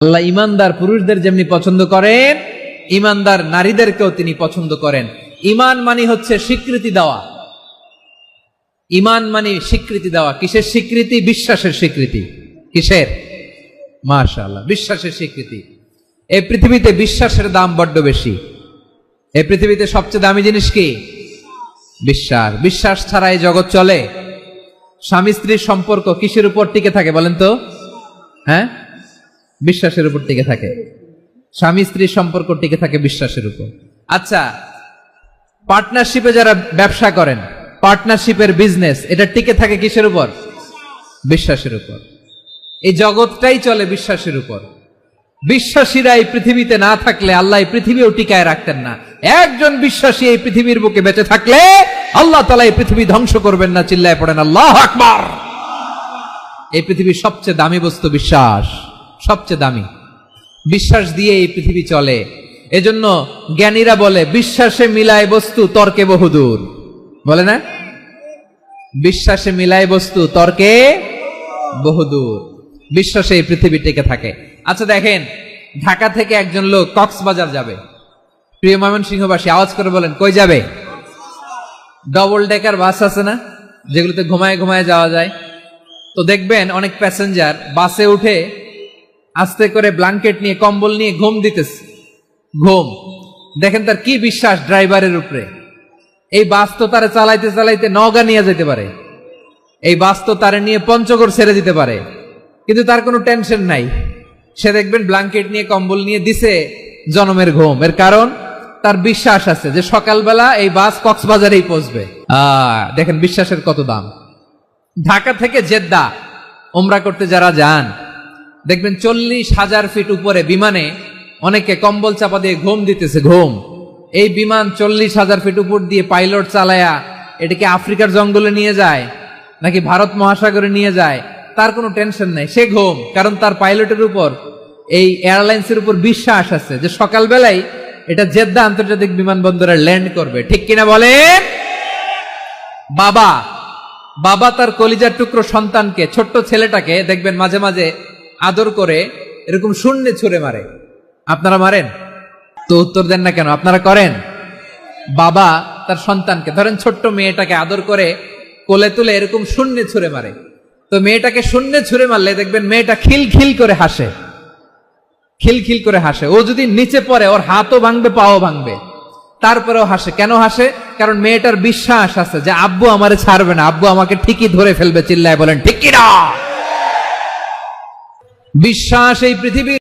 আল্লাহ ইমানদার পুরুষদের যেমনি পছন্দ করেন, ইমানদার নারীদেরকেও তিনি পছন্দ করেন। ইমান মানে হচ্ছে স্বীকৃতি দেওয়া। ইমান মানে স্বীকৃতি দেওয়া। কিসের স্বীকৃতি? বিশ্বাসের স্বীকৃতি। কিসের? মাশাআল্লাহ, বিশ্বাসের স্বীকৃতি। এই পৃথিবীতে বিশ্বাসের দাম বড্ড বেশি। এই পৃথিবীতে সবচেয়ে দামি জিনিস কি? বিশ্বাস। বিশ্বাস ছাড়া এই জগৎ চলে? স্বামী স্ত্রীর সম্পর্ক কিসের উপর টিকে থাকে বলেন তো? হ্যাঁ, বিশ্বাসের উপর টিকে থাকে। স্বামী স্ত্রীর সম্পর্ক টিকে থাকে বিশ্বাসের উপর। আচ্ছা, পার্টনারশিপে যারা ব্যবসা করেন, পার্টনারশিপের বিজনেস, এটা টিকে থাকে কিসের উপর? বিশ্বাসের উপর। এই জগৎটাই চলে বিশ্বাসের উপর। বিশ্বাসীরা এই পৃথিবীতে না থাকলে আল্লাহ এই পৃথিবীও টিকায় রাখতেন না। একজন বিশ্বাসী এই পৃথিবীর বুকে বেঁচে থাকলে আল্লাহ তাআলা এই পৃথিবী ধ্বংস করবেন না। চিল্লায় পড়েন আল্লাহু আকবার। এই পৃথিবীর সবচেয়ে দামি বস্তু বিশ্বাস, সবচেয়ে দামি। বিশ্বাস দিয়ে এই পৃথিবী চলে। এজন্য জ্ঞানীরা বলে, বিশ্বাসে মিলায় বস্তু তর্কে বহুদূর। বলে না? বিশ্বাসে মিলায় বস্তু তর্কে বহুদূর। বিশ্বাসে এই পৃথিবী টিকে থাকে। আচ্ছা দেখেন, ঢাকা থেকে একজন লোক কক্সবাজার যাবে। প্রিয় ময়মনসিংহবাসী, আওয়াজ করে বলেন, কই যাবে? ডবল ডেকার বাস আছে না, যেগুলোতে ঘুমায় ঘুমায় যাওয়া যায়। তো দেখবেন অনেক প্যাসেঞ্জার বাসে উঠে আস্তে করে ব্ল্যাঙ্কেট নিয়ে, কম্বল নিয়ে ঘুম দিতেছে। ঘুম দেখেন তার কি বিশ্বাস ড্রাইভারের উপরে। এই বাস তো তারে চালাইতে চালাইতে নওগাঁ নিয়ে যেতে পারে, এই বাস তো তারে নিয়ে পঞ্চগড় ছেড়ে দিতে পারে, কিন্তু তার কোনো টেনশন নাই। সে দেখবেন ব্ল্যাঙ্কেট নিয়ে, কম্বল নিয়ে দিছে জনমের ঘুম। এর কারণ তার বিশ্বাস আছে যে সকালবেলা এই বাস কক্সবাজারেই পৌঁছবে। দেখেন বিশ্বাসের কত দাম। ঢাকা থেকে জেদ্দা উমরা করতে যারা যান, দেখবেন 40,000 ফিট উপরে বিমানে অনেকে কম্বল চাপা দিয়ে ঘুম দিতেছে। ঘুম। এই বিমান 40,000 ফিট উপর দিয়ে পাইলট চালায়া এটাকে আফ্রিকার জঙ্গলে নিয়ে যায় নাকি ভারত মহাসাগরে নিয়ে যায়, তার কোনো টেনশন নাই। সে ঘুম, কারণ তার পাইলটের উপর, এই এয়ারলাইন্সের উপর বিশ্বাস আছে যে সকালবেলায় এটা জেদ্দা আন্তর্জাতিক বিমানবন্দরে ল্যান্ড করবে। ঠিক কিনা বলেন? বাবা তার কলিজার টুকরো সন্তানকে, ছোট্ট ছেলেটাকে দেখবেন মাঝে মাঝে আদর করে এরকম শূন্যে ছুঁড়ে মারে। আপনারা মারেন তো? উত্তর দেন না কেন? আপনারা করেন? বাবা তার সন্তানকে, ধরেন ছোট্ট মেয়েটাকে আদর করে কোলে তুলে এরকম শূন্যে ছুঁড়ে মারে। তো মেয়েটাকে শূন্যে ছুঁড়ে মারলে দেখবেন মেয়েটা খিলখিল করে হাসে, খিলখিল করে হাসে। ও যদি নিচে পড়ে ওর হাতও ভাঙবে, পাও ভাঙবে, তারপরেও হাসে। কেন হাসে? কারণ মেয়েটার বিশ্বাস আছে যে আব্বু আমারে ছাড়বে না, আব্বু আমাকে ঠিকই ধরে ফেলবে। চিল্লায় বলেন ঠিক কিনা? বিশ্বাস এই পৃথিবীর